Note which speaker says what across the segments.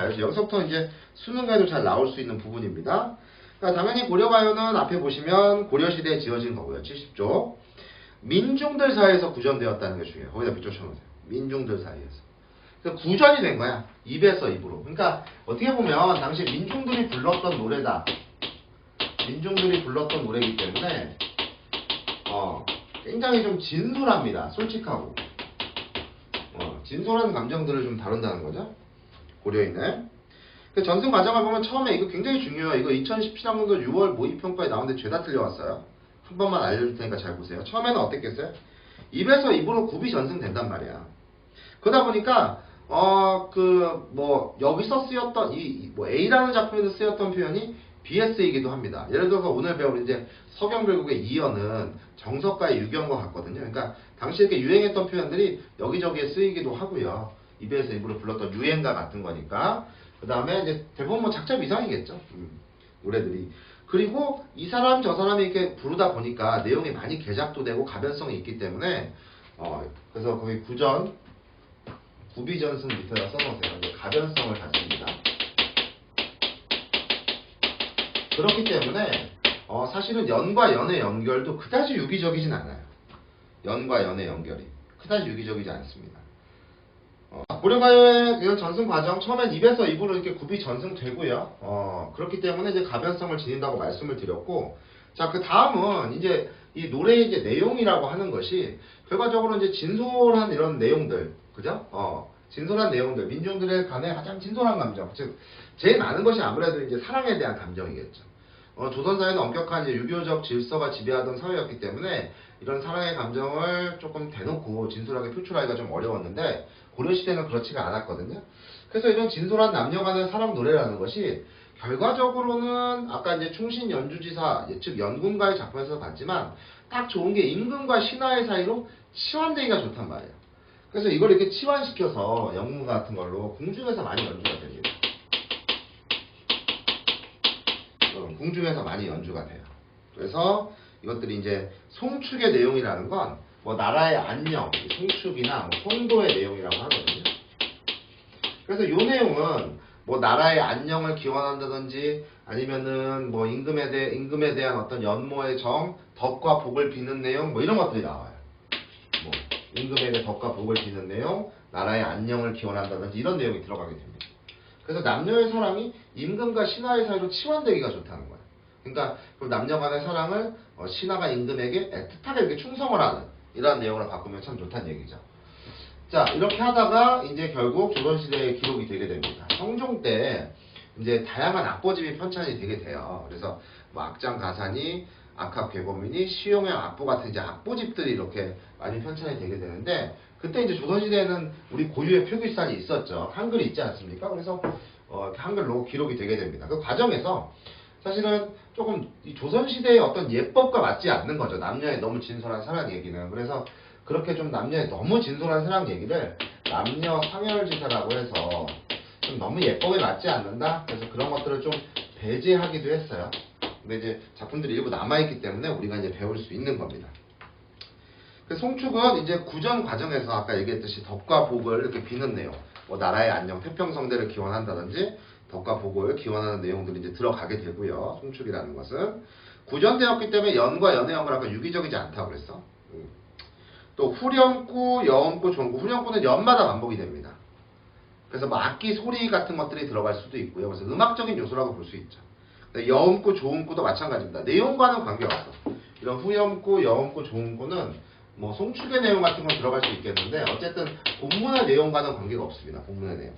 Speaker 1: 가요. 여기서부터 이제 수능에도 잘 나올 수 있는 부분입니다. 그러니까 당연히 고려가요는 앞에 보시면 고려시대에 지어진 거고요. 70조. 민중들 사이에서 구전되었다는 게 중요해요. 거기다 밑줄 쳐놓으세요. 민중들 사이에서. 그래서 구전이 된 거야. 입에서 입으로. 그러니까 어떻게 보면 당시 민중들이 불렀던 노래다. 민중들이 불렀던 노래이기 때문에 굉장히 좀 진솔합니다. 솔직하고. 진솔한 감정들을 좀 다룬다는 거죠. 고려인의. 그 전승 과정을 보면 처음에 이거 굉장히 중요해요. 이거 2017학년도 6월 모의평가에 나오는데 죄다 틀려왔어요. 한 번만 알려줄 테니까 잘 보세요. 처음에는 어땠겠어요? 입에서 입으로 굽이 전승된단 말이야. 그러다 보니까 여기서 쓰였던 A라는 작품에서 쓰였던 표현이 BS이기도 합니다. 예를 들어서 오늘 배울 이제 서경별국의 이연은 정석가의 유경과 같거든요. 그러니까 당시에 이렇게 유행했던 표현들이 여기저기에 쓰이기도 하고요. 입에서 입으로 불렀던 유행가 같은 거니까. 그 다음에 이제 대부분 뭐 작전 이상이겠죠. 노래들이. 그리고 이 사람 저 사람이 이렇게 부르다 보니까 내용이 많이 개작도 되고 가변성이 있기 때문에 그래서 거기 구비전승 밑에다 써놓으세요. 이제 가변성을 갖습니다. 그렇기 때문에 사실은 연과 연의 연결도 그다지 유기적이진 않아요. 연과 연의 연결이 그다지 유기적이지 않습니다. 고려가요의 이런 전승 과정 처음엔 입에서 입으로 이렇게 굽이 전승되고요. 그렇기 때문에 이제 가변성을 지닌다고 말씀을 드렸고, 자, 그 다음은 이제 이 노래의 이제 내용이라고 하는 것이 결과적으로 이제 진솔한 이런 내용들, 그죠? 진솔한 내용들, 민중들의 간에 가장 진솔한 감정, 즉 제일 많은 것이 아무래도 이제 사랑에 대한 감정이겠죠. 조선사회는 엄격한 이제 유교적 질서가 지배하던 사회였기 때문에 이런 사랑의 감정을 조금 대놓고 진솔하게 표출하기가 좀 어려웠는데 고려시대는 그렇지가 않았거든요. 그래서 이런 진솔한 남녀 간의 사랑 노래라는 것이 결과적으로는 아까 이제 충신 연주지사, 즉 연군가의 작품에서 봤지만 딱 좋은 게 임금과 신하의 사이로 치환되기가 좋단 말이에요. 그래서 이걸 이렇게 치환시켜서 영문 같은 걸로 궁중에서 많이 연주가 됩니다. 궁중에서 많이 연주가 돼요. 그래서 이것들이 이제 송축의 내용이라는 건 뭐 나라의 안녕, 송축이나 뭐 송도의 내용이라고 하거든요. 그래서 이 내용은 뭐 나라의 안녕을 기원한다든지 아니면은 뭐 임금에 대한 어떤 연모의 정, 덕과 복을 비는 내용 뭐 이런 것들이 나와요. 뭐 임금에게 덕과 복을 비는 내용, 나라의 안녕을 기원한다든지 이런 내용이 들어가게 됩니다. 그래서 남녀의 사랑이 임금과 신하의 사이로 치환되기가 좋다는 거예요. 그러니까 그럼 남녀 간의 사랑을 신하가 임금에게 애틋하게 이렇게 충성을 하는 이런 내용으로 바꾸면 참 좋다는 얘기죠. 자, 이렇게 하다가 이제 결국 조선시대의 기록이 되게 됩니다. 성종 때 이제 다양한 악보집이 편찬이 되게 돼요. 그래서 뭐 악장 가산이, 악합 괴고민이, 시용의 악보 같은 이제 악보집들이 이렇게 많이 편찬이 되게 되는데 그때 이제 조선시대에는 우리 고유의 표기산이 있었죠. 한글이 있지 않습니까? 그래서 한글로 기록이 되게 됩니다. 그 과정에서 사실은 조금 이 조선시대의 어떤 예법과 맞지 않는 거죠. 남녀의 너무 진솔한 사랑 얘기는. 그래서 그렇게 좀 남녀의 너무 진솔한 사랑 얘기를 남녀 상열지사라고 해서 좀 너무 예법에 맞지 않는다? 그래서 그런 것들을 좀 배제하기도 했어요. 근데 이제 작품들이 일부 남아있기 때문에 우리가 이제 배울 수 있는 겁니다. 그 송축은 이제 구전 과정에서 아까 얘기했듯이 덕과 복을 이렇게 비는 내용, 뭐 나라의 안녕, 태평성대를 기원한다든지 덕과 복을 기원하는 내용들이 이제 들어가게 되고요. 송축이라는 것은 구전되었기 때문에 연과 연의 연을 아까 유기적이지 않다고 그랬어. 또 후렴구, 여음구, 종구. 후렴구는 연마다 반복이 됩니다. 그래서 뭐 악기 소리 같은 것들이 들어갈 수도 있고요. 그래서 음악적인 요소라고 볼 수 있죠. 여음구, 조음구도 마찬가지입니다. 내용과는 관계없어. 이런 후렴구, 여음구, 조음구는 뭐 송축의 내용 같은 건 들어갈 수 있겠는데 어쨌든 본문의 내용과는 관계가 없습니다. 본문의 내용.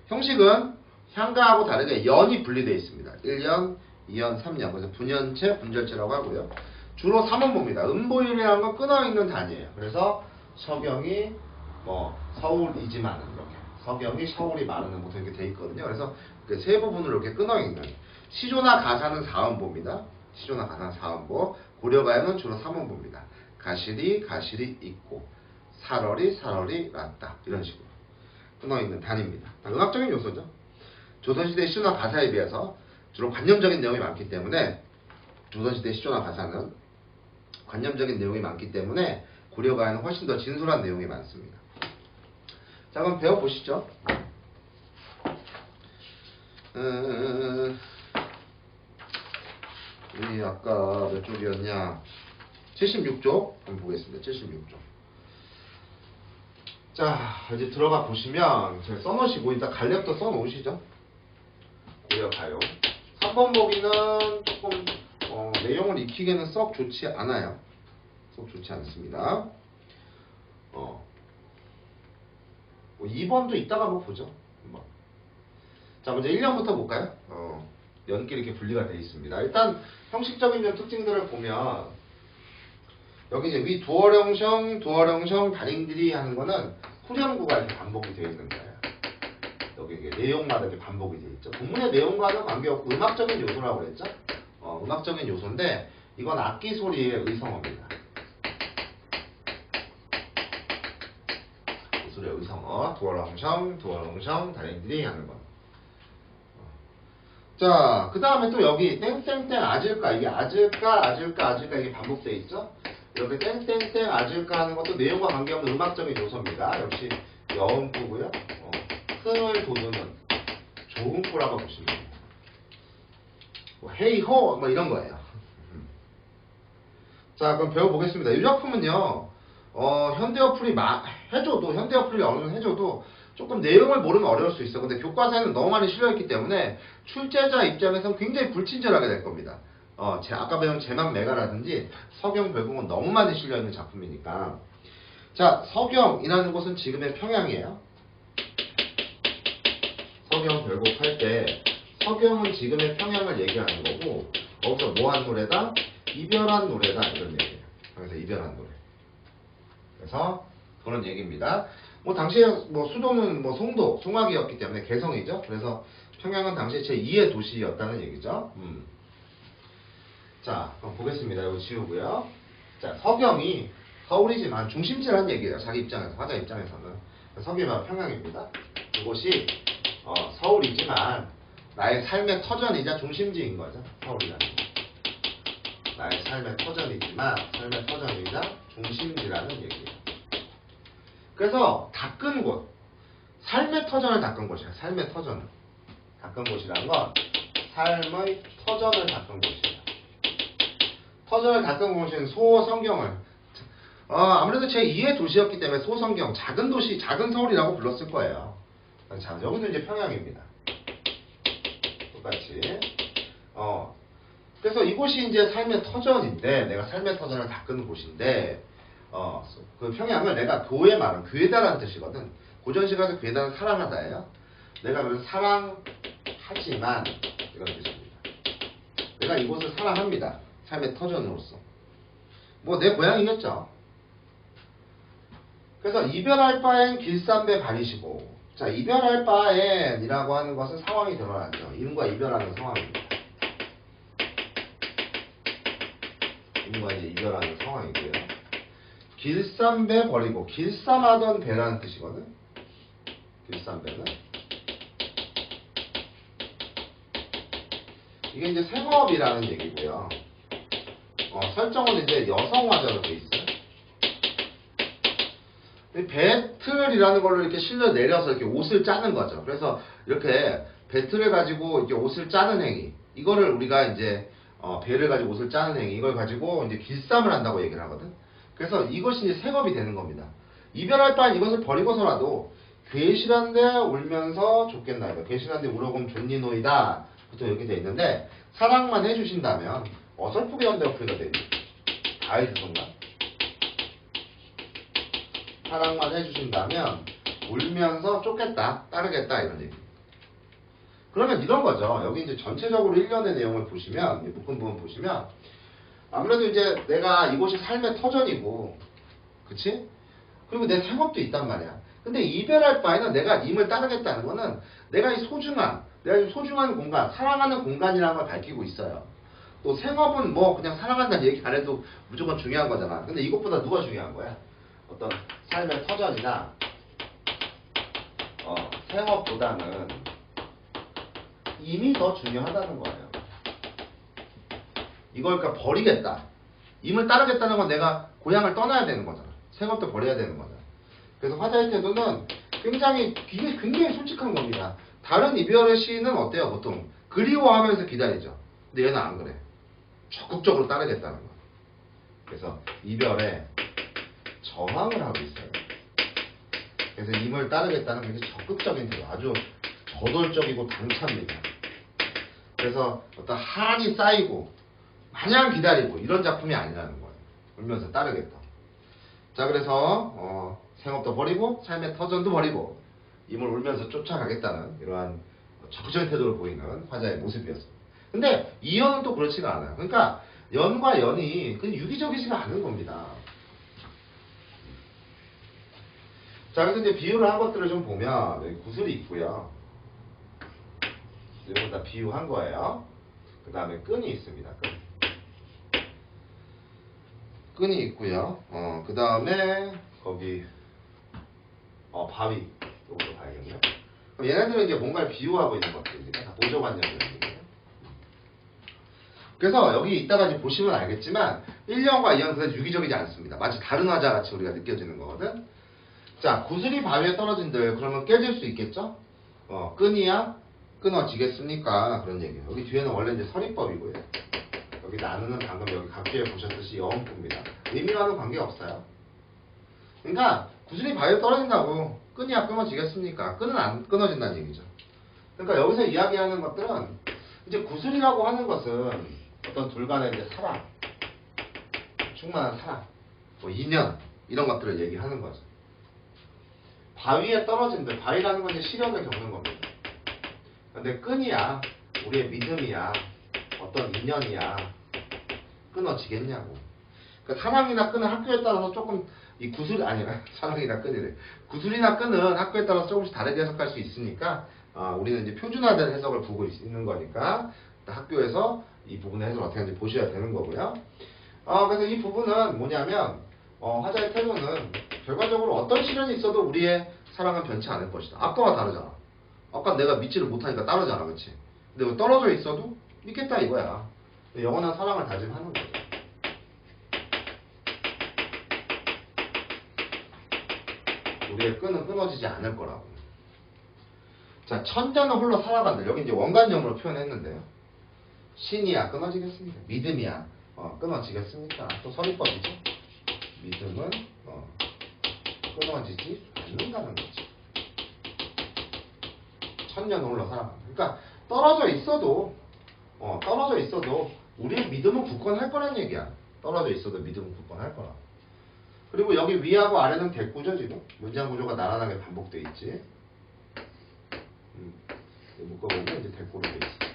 Speaker 1: 형식은 향가하고 다르게 연이 분리되어 있습니다. 1연, 2연, 3연. 그래서 분연체, 분절체라고 하고요. 주로 3원보입니다. 음보율이라는 건 끊어있는 단위예요. 그래서 서경이 뭐 서울이지만은 이렇게 서경이 서울이 마르는 뭐 이렇게 돼 있거든요. 그래서 그 세 부분으로 이렇게 끊어있는 시조나 가사는 4원보입니다. 시조나 가사는 4원보. 고려가요는 주로 3원보입니다. 가실이 가실이 있고 살얼이 살얼이 났다. 이런 식으로 끊어있는 단위입니다. 음악적인 요소죠. 조선시대 시조나 가사에 비해서 주로 관념적인 내용이 많기 때문에 조선시대 시조나 가사는 관념적인 내용이 많기 때문에 고려가요는 훨씬 더 진솔한 내용이 많습니다. 자, 그럼 배워보시죠. 우리 아까 몇 쪽이었냐? 76쪽 한번 보겠습니다. 76쪽. 자, 이제 들어가 보시면 제가 써놓으시고 일단 간략도 써놓으시죠. 고려가요. 3번 보기는 조금 내용을 익히기에는 썩 좋지 않아요. 썩 좋지 않습니다. 2번도 이따가 한번 보죠. 한번. 자, 먼저 1년부터 볼까요? 연기 이렇게 분리가 되어 있습니다. 일단 형식적인 좀 특징들을 보면 여기 이제 위 두어령성, 다링들이 하는 거는 후렴구가 이렇게 반복이 되어 있는 거예요. 여기 이게 내용마다 이렇게 반복이 되어 있죠. 본문의 내용과는 관계없고 음악적인 요소라고 그랬죠. 음악적인 요소인데 이건 악기 소리의 의성어입니다. 소리의 의성어, 두어렁성, 다링들이 하는 거. 자, 그 다음에 또 여기 땡땡땡 아질까, 이게 아질까 이게 반복되어 있죠. 이렇게 땡땡땡 아질까 하는 것도 내용과 관계없는 음악적인 요소입니다. 역시 여음구고요. 흥을 돋우는 조음구라고 보시면 됩니다. 헤이호 뭐 이런 거예요. 자, 그럼 배워보겠습니다. 이 작품은요, 현대어플이 현대어플이 어느 정도 해줘도 조금 내용을 모르면 어려울 수 있어. 근데 교과서에는 너무 많이 실려있기 때문에 출제자 입장에서는 굉장히 불친절하게 될 겁니다. 아까 배운 제막매가라든지 서경 별궁은 너무 많이 실려있는 작품이니까. 자, 서경이라는 곳은 지금의 평양이에요. 서경 별곡 할 때 서경은 지금의 평양을 얘기하는 거고, 거기서 뭐한 노래다? 이별한 노래다, 이런 얘기예요. 그래서 이별한 노래. 그래서 그런 얘기입니다. 당시에 수도는 송악이었기 때문에 개성이죠. 그래서 평양은 당시에 제2의 도시였다는 얘기죠. 자, 그럼 보겠습니다. 이거 지우고요. 자, 서경이 서울이지만 중심지라는 얘기예요. 자기 입장에서, 화자 입장에서는. 서경이 바로 평양입니다. 그곳이 서울이지만 나의 삶의 터전이자 중심지인 거죠. 서울이라는 거. 나의 삶의 터전이지만 삶의 터전이자 중심지라는 얘기예요. 그래서 닦은 곳, 삶의 터전을 닦은 곳이야. 삶의 터전을 닦은 곳이라는 건 삶의 터전을 닦은 곳이야. 터전을 닦은 곳인 소성경을 아무래도 제2의 도시였기 때문에 소성경, 작은 도시, 작은 서울이라고 불렀을 거예요. 자, 여기도 이제 평양입니다. 똑같이. 그래서 이곳이 이제 삶의 터전인데, 내가 삶의 터전을 닦은 곳인데, 그 평양을 내가 교회 말은 교회다라는 뜻이거든. 고전시가에서 교회다는 사랑하다예요. 내가 그래서 사랑하지만 이런 뜻입니다. 내가 이곳을 사랑합니다. 삶의 터전으로서. 내 고향이겠죠. 그래서 이별할 바엔 길쌈배 발이시고, 자, 이별할 바엔이라고 하는 것은 상황이 드러나죠. 이분과 이별하는 상황입니다. 이분과 이제 이별하는 상황이고요. 길쌈배 버리고, 길쌈하던 배라는 뜻이거든. 길쌈배는 이게 이제 생업이라는 얘기고요. 설정은 이제 여성화자로 돼 있어요. 배틀이라는 걸로 이렇게 실려 내려서 이렇게 옷을 짜는 거죠. 그래서 이렇게 배틀을 가지고 이렇게 옷을 짜는 행위, 이거를 우리가 이제 배를 가지고 옷을 짜는 행위, 이걸 가지고 이제 길쌈을 한다고 얘기를 하거든. 그래서 이것이 이제 생업이 되는 겁니다. 이별할 바엔 이것을 버리고서라도 괴실한데 울면서 좋겠나이다. 괴실한데 울어보면 좋니노이다. 부터 이렇게 돼 있는데, 사랑만 해주신다면 어설프게 현대어플이가 됩니다. 다 해주던가. 사랑만 해주신다면 울면서 쫓겠다, 따르겠다, 이런 얘기. 그러면 이런 거죠. 여기 이제 전체적으로 1년의 내용을 보시면, 묶은 부분 보시면, 아무래도 이제 내가 이곳이 삶의 터전이고, 그치? 그리고 내 생업도 있단 말이야. 근데 이별할 바에는 내가 임을 따르겠다는 거는 내가 이 소중한 공간, 사랑하는 공간이라는 걸 밝히고 있어요. 또 생업은 그냥 사랑한다는 얘기 안 해도 무조건 중요한 거잖아. 근데 이것보다 누가 중요한 거야? 어떤 삶의 터전이나 생업보다는 임이 더 중요하다는 거예요. 이걸 그러니까 버리겠다. 임을 따르겠다는 건 내가 고향을 떠나야 되는 거잖아. 생업도 버려야 되는 거잖아. 그래서 화자의 태도는 굉장히 솔직한 겁니다. 다른 이별의 시는 어때요? 보통 그리워하면서 기다리죠. 근데 얘는 안 그래. 적극적으로 따르겠다는 거야. 그래서 이별에 저항을 하고 있어요. 그래서 임을 따르겠다는 굉장히 적극적인 태도, 아주 저돌적이고 당차입니다. 그래서 어떤 한이 쌓이고 마냥 기다리고 이런 작품이 아니라는 거예요. 울면서 따르겠다. 자, 그래서 생업도 버리고 삶의 터전도 버리고 임을 울면서 쫓아가겠다는 이러한 적극적인 태도를 보이는 화자의 모습이었습니다. 근데 이연은 또 그렇지가 않아요. 그러니까 연과 연이 그냥 유기적이지가 않은 겁니다. 자, 그래서 이제 비유를 한 것들을 좀 보면 여기 구슬이 있고요. 이건 다 비유한 거예요. 그 다음에 끈이 있습니다. 끈이 있고요. 그 다음에 거기 바위 이것도 봐야겠네요. 그럼 얘네들은 이제 뭔가를 비유하고 있는 것들이니까 다 보조관념이거든요. 그래서 여기 이따가 이제 보시면 알겠지만 1년과 2년 그다지 유기적이지 않습니다. 마치 다른 화자 같이 우리가 느껴지는 거거든. 자, 구슬이 바위에 떨어진들 그러면 깨질 수 있겠죠? 끈이야 끊어지겠습니까? 그런 얘기예요. 여기 뒤에는 원래 이제 서리법이고요. 여기 나누는 방금 여기 각주에 보셨듯이 영음입니다. 의미와는 관계가 없어요. 그러니까 구슬이 바위에 떨어진다고 끈이야 끊어지겠습니까? 끈은 안 끊어진다는 얘기죠. 그러니까 여기서 이야기하는 것들은 이제 구슬이라고 하는 것은 어떤 둘 간의 이제 사랑, 충만한 사랑, 뭐 인연 이런 것들을 얘기하는 거죠. 바위에 떨어진들, 바위라는 건 이제 시련을 겪는 겁니다. 근데 끈이야, 우리의 믿음이야, 어떤 인연이야, 끊어지겠냐고. 그러니까 사랑이나 끈은 학교에 따라서 조금 이 구슬 아니라 사랑이나 끈이래. 구슬이나 끈은 학교에 따라서 조금씩 다르게 해석할 수 있으니까 우리는 이제 표준화된 해석을 보고 있는 거니까 학교에서 이 부분의 해석을 어떻게 하는지 보셔야 되는 거고요. 그래서 이 부분은 뭐냐면 화자의 태도는 결과적으로 어떤 시련이 있어도 우리의 사랑은 변치 않을 것이다. 아까와 다르잖아. 아까 내가 믿지를 못하니까 따르잖아, 그치? 근데 뭐 떨어져 있어도 믿겠다 이거야. 영원한 사랑을 다짐하는 거죠. 우리의 끈은 끊어지지 않을 거라고. 자, 천자는 홀로 살아간다. 여기 이제 원관념으로 표현했는데요. 신이야 끊어지겠습니까? 믿음이야 끊어지겠습니까? 또 서리법이죠. 믿음은 끊어지지 않는다는 거지. 천년 홀로 살아간다. 그러니까 떨어져 있어도 우리의 믿음은 굳건할 거란 얘기야. 떨어져 있어도 믿음은 굳건할 거라. 그리고 여기 위하고 아래는 대꾸죠. 지금 문장 구조가 나란하게 반복돼 있지. 묶어보면 이제 대꾸로 돼 있어.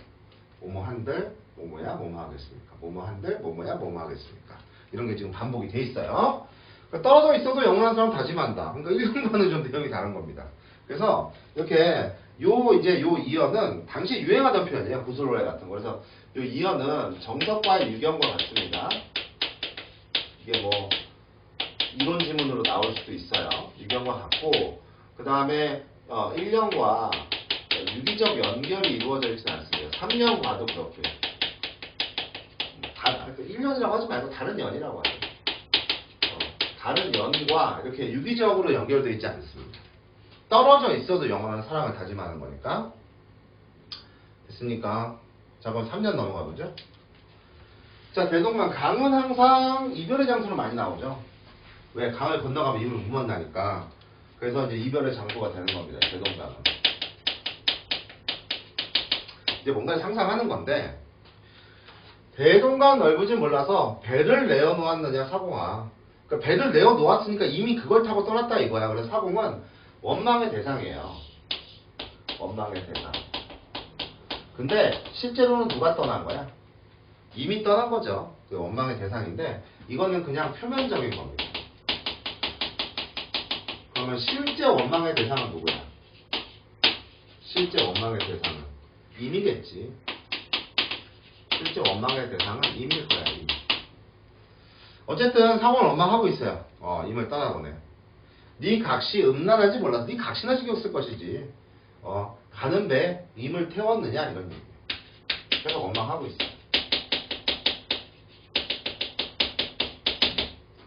Speaker 1: 뭐뭐 한들 뭐뭐야 뭐뭐 하겠습니까? 뭐뭐 한들 뭐뭐야 뭐뭐 하겠습니까? 이런 게 지금 반복이 돼 있어요. 그러니까 떨어져 있어도 영원한 사람 다짐한다. 그러니까 1년과는 좀 내용이 다른 겁니다. 그래서 이렇게 요 이어는 당시 유행하던 표현이에요. 구슬로래 같은 거. 그래서 요 이어는 정석과의 유경과 같습니다. 이게 뭐 이론 지문으로 나올 수도 있어요. 유경과 같고 그 다음에 1년과 유기적 연결이 이루어져 있지는 않습니다. 3년과도 그렇고요. 1년이라고 하지 말고 다른 연이라고 하죠. 다른 연과 이렇게 유기적으로 연결되어 있지 않습니다. 떨어져 있어도 영원한 사랑을 다짐하는 거니까. 됐습니까? 자, 그럼 3년 넘어가 보죠. 자, 대동강. 강은 항상 이별의 장소로 많이 나오죠. 왜? 강을 건너가면 입을 못 만나니까. 그래서 이제 이별의 장소가 되는 겁니다. 대동강은. 이제 뭔가를 상상하는 건데, 대동강 넓으진 몰라서 배를 내어놓았느냐 사공아. 그러니까 배를 내어놓았으니까 이미 그걸 타고 떠났다 이거야. 그래서 사공은 원망의 대상이에요. 원망의 대상. 근데 실제로는 누가 떠난 거야? 이미 떠난 거죠. 그 원망의 대상인데 이거는 그냥 표면적인 겁니다. 그러면 실제 원망의 대상은 누구야? 실제 원망의 대상은 임이겠지. 실제 원망의 대상은 임일 거야. 임. 어쨌든 상호는 원망하고 있어요. 임을 떠나보네. 네 각시 음란하지 몰라서 네 각시나 신경 쓸 것이지. 가는 배 임을 태웠느냐 이런 얘기. 그래서 원망하고 있어.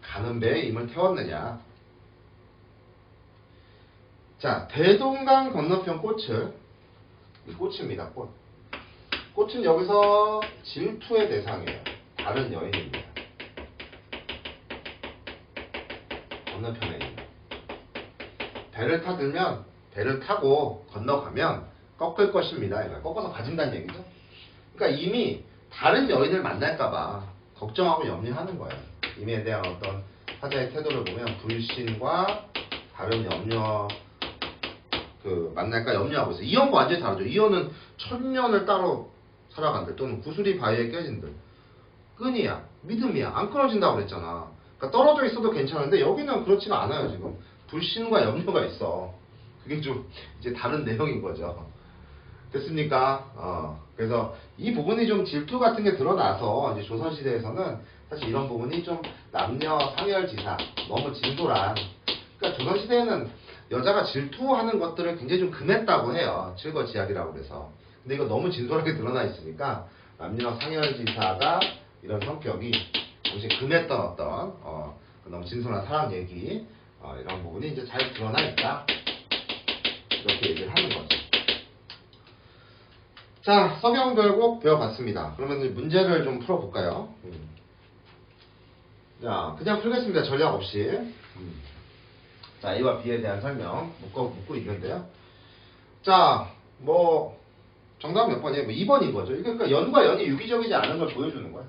Speaker 1: 가는 배에 임을 태웠느냐. 자, 대동강 건너편 꽃을 이 꽃입니다. 꽃. 꽃은 여기서 질투의 대상이에요. 다른 여인입니다. 건너편에 있는. 배를 타들면 배를 타고 건너가면 꺾을 것입니다. 이거 꺾어서 가진다는 얘기죠. 그러니까 이미 다른 여인을 만날까봐 걱정하고 염려하는 거예요. 이미에 대한 어떤 화자의 태도를 보면 불신과 다른 염려, 만날까 염려하고 있어요. 이혼과 완전히 다르죠. 이혼은 천년을 따로 살아간들 또는 구슬이 바위에 깨진들. 끈이야, 믿음이야, 안 끊어진다고 그랬잖아. 그러니까 떨어져 있어도 괜찮은데 여기는 그렇지가 않아요. 지금 불신과 염려가 있어. 그게 좀 이제 다른 내용인 거죠. 됐습니까? 그래서 이 부분이 좀 질투 같은 게 드러나서 이제 조선시대에서는 사실 이런 부분이 좀 남녀 상열지사 너무 진솔한. 그러니까 조선시대에는 여자가 질투하는 것들을 굉장히 좀 금했다고 해요. 칠거지약이라고 그래서. 근데 이거 너무 진솔하게 드러나 있으니까 남녀 상열지사가 이런 성격이 동시에 금했던 어떤 너무 진솔한 사랑 얘기 이런 부분이 이제 잘 드러나 있다. 이렇게 얘기를 하는 거죠. 자, 서경별곡 배워봤습니다. 그러면 문제를 좀 풀어볼까요? 자, 그냥 풀겠습니다. 전략 없이. 자, A와 B에 대한 설명 묻고 있는데요. 자, 정답 몇 번이에요? 2번인 거죠. 이게 그러니까 연과 연이 유기적이지 않은 걸 보여주는 거야.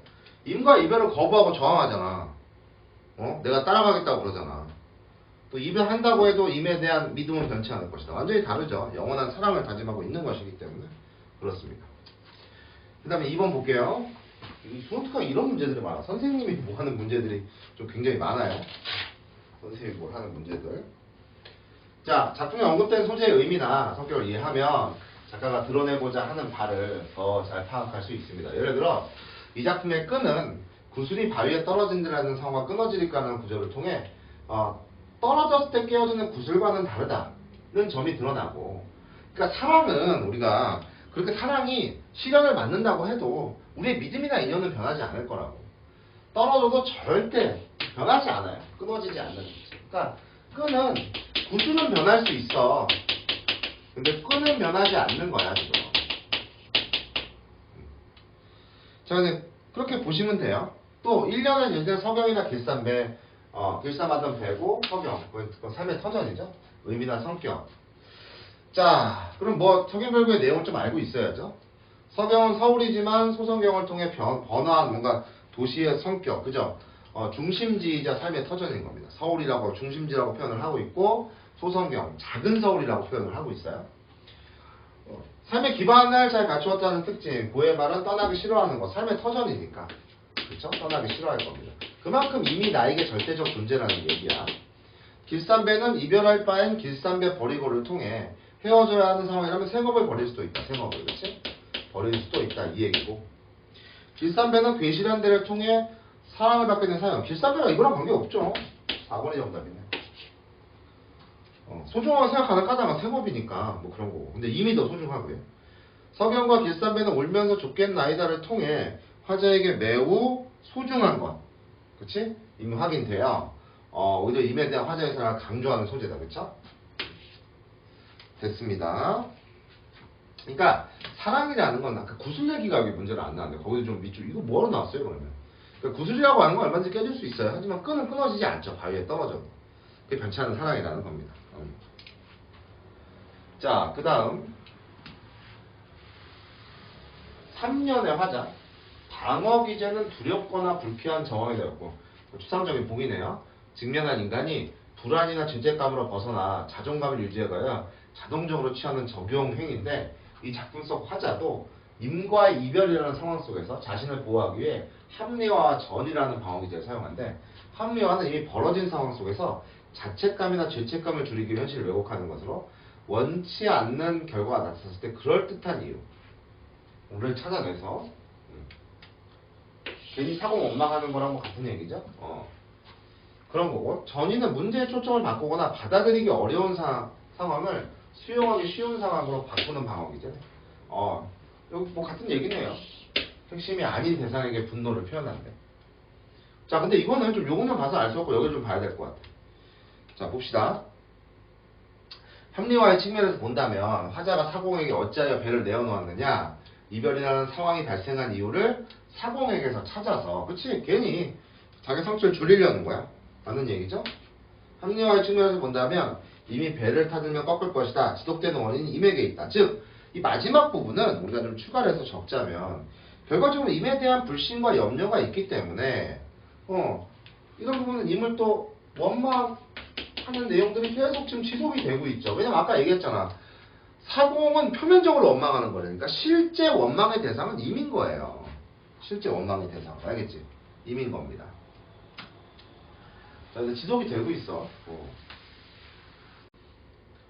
Speaker 1: 임과 이별을 거부하고 저항하잖아. 내가 따라가겠다고 그러잖아. 또 이별한다고 해도 임에 대한 믿음은 변치 않을 것이다. 완전히 다르죠. 영원한 사랑을 다짐하고 있는 것이기 때문에 그렇습니다. 그 다음에 2번 볼게요. 소노트가 이런 문제들이 많아. 선생님이 뭐 하는 문제들이 좀 굉장히 많아요. 선생님이 뭘 하는 문제들. 자, 작품에 언급된 소재의 의미나 성격을 이해하면 작가가 드러내고자 하는 바를 더 잘 파악할 수 있습니다. 예를 들어 이 작품의 끈은 구슬이 바위에 떨어진다는 상황과 끊어지니까라는 구조를 통해 떨어졌을 때 깨어지는 구슬과는 다르다는 점이 드러나고, 그러니까 사랑은 우리가 그렇게 사랑이 시련을 맞는다고 해도 우리의 믿음이나 인연은 변하지 않을 거라고. 떨어져도 절대 변하지 않아요. 끊어지지 않는 거지. 그러니까 끈은 구슬은 변할 수 있어. 근데 끈은 변하지 않는 거야 지금. 자, 근데 그렇게 보시면 돼요. 또 1년을 예를 들어 서경이나 길쌈배, 길쌈하던 배고 서경, 그건 삶의 터전이죠. 의미나 성격. 자, 그럼 서경별구의 내용을 좀 알고 있어야죠. 서경은 서울이지만 소서경을 통해 번화한 뭔가 도시의 성격, 그죠? 중심지이자 삶의 터전인 겁니다. 서울이라고 중심지라고 표현을 하고 있고, 소서경, 작은 서울이라고 표현을 하고 있어요. 삶의 기반을 잘 갖추었다는 특징, 고의 말은 떠나기 싫어하는 것, 삶의 터전이니까. 그쵸? 떠나기 싫어할 겁니다. 그만큼 이미 나에게 절대적 존재라는 얘기야. 길쌈배는 이별할 바엔 길쌈배 버리고를 통해 헤어져야 하는 상황이라면 생업을 버릴 수도 있다. 생업을, 그치? 버릴 수도 있다. 이 얘기고. 길쌈배는 괴실한 데를 통해 사랑을 받게 된 사연. 길쌈배가 이거랑 관계없죠. 4번이 정답이네. 소중하게 생각하는 까닭은 생업이니까 그런 거고. 근데 이미 더 소중하고요. 서경과 길쌈배는 울면서 좁겠나이다를 통해 화자에게 매우 소중한 것, 그치? 이미 확인돼요. 오히려 임에 대한 화자의 사랑을 강조하는 소재다. 그쵸? 됐습니다. 그러니까 사랑이라는 건 아까 구슬 얘기가 여기 문제는 안 나왔는데 거기서 좀 밑줄 이거 뭐로 나왔어요 그러면? 그러니까 구슬이라고 하는 건 얼마든지 깨질 수 있어요. 하지만 끈은 끊어지지 않죠. 바위에 떨어져도. 그게 변치 않은 사랑이라는 겁니다. 자, 그 다음 3년의 화자. 방어 기제는 두렵거나 불쾌한 정황이 되었고, 추상적인 봉이네요. 직면한 인간이 불안이나 죄책감으로 벗어나 자존감을 유지해가야 자동적으로 취하는 적용 행위인데, 이 작품 속 화자도 임과의 이별이라는 상황 속에서 자신을 보호하기 위해 합리화와 전이라는 방어 기제를 사용하는데, 합리화는 이미 벌어진 상황 속에서 자책감이나 죄책감을 줄이기 위해 현실을 왜곡하는 것으로 원치 않는 결과가 나타났을 때 그럴듯한 이유를 찾아내서 괜히 사고 원망하는 거랑 같은 얘기죠. 그런 거고, 전이는 문제의 초점을 바꾸거나 받아들이기 어려운 상황을 수용하기 쉬운 상황으로 바꾸는 방어기죠. 여기 같은 얘기네요. 핵심이 아닌 대상에게 분노를 표현한대. 자, 근데 이거는 좀 요것만 봐서 알 수 없고 여기를 좀 봐야 될 것 같아. 자, 봅시다. 합리화의 측면에서 본다면 화자가 사공에게 어찌하여 배를 내어놓았느냐, 이별이라는 상황이 발생한 이유를 사공에게서 찾아서, 그치? 괜히 자기 상처를 줄이려는 거야. 맞는 얘기죠? 합리화의 측면에서 본다면 이미 배를 타들면 꺾을 것이다. 지속되는 원인은 임에게 있다. 즉, 이 마지막 부분은 우리가 좀 추가를 해서 적자면 결과적으로 임에 대한 불신과 염려가 있기 때문에 이런 부분은 임을 또 원망하는 내용들이 계속 지금 지속이 되고 있죠. 왜냐면 아까 얘기했잖아. 사공은 표면적으로 원망하는 거니까 실제 원망의 대상은 임인 거예요. 실제 원망의 대상. 알겠지? 임인 겁니다. 자, 이제 지속이 되고 있어.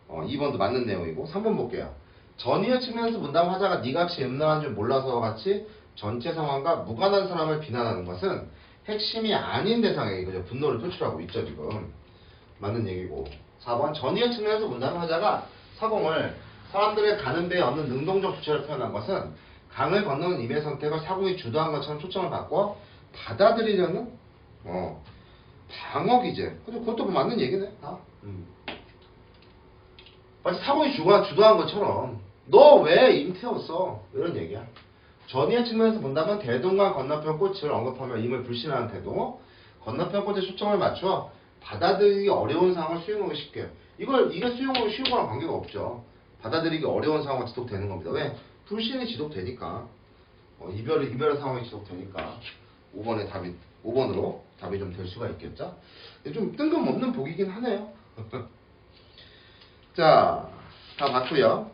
Speaker 1: 2번도 맞는 내용이고 3번 볼게요. 전이의 측면에서 본다면 화자가 네가 혹시 음란한 줄 몰라서와 같이 전체 상황과 무관한 사람을 비난하는 것은 핵심이 아닌 대상에게 그죠? 분노를 표출하고 있죠 지금. 맞는 얘기고 4번 전이의 측면에서 본다면 화자가 사공을 사람들의 가는 배에 없는 능동적 주체를 표현한 것은 강을 건너는 임의 선택을 사공이 주도한 것처럼 초점을 바꿔 받아들이려는 방어기제. 그것도 맞는 얘기네. 마치 사공이 주도한 것처럼 너 왜 임 태웠어? 이런 얘기야. 전이의 측면에서 본다면 대동강 건너편 꽃을 언급하며 임을 불신하는 태도, 건너편 꽃에 초점을 맞춰 받아들이기 어려운 상황을 수용하기 쉽게. 이게 수용하기 쉬운 거랑 관계가 없죠. 받아들이기 어려운 상황이 지속되는 겁니다. 왜? 불신이 지속되니까. 이별의 상황이 지속되니까. 5번으로 답이 좀 될 수가 있겠죠? 좀 뜬금없는 보기긴 하네요. 자, 다 봤고요.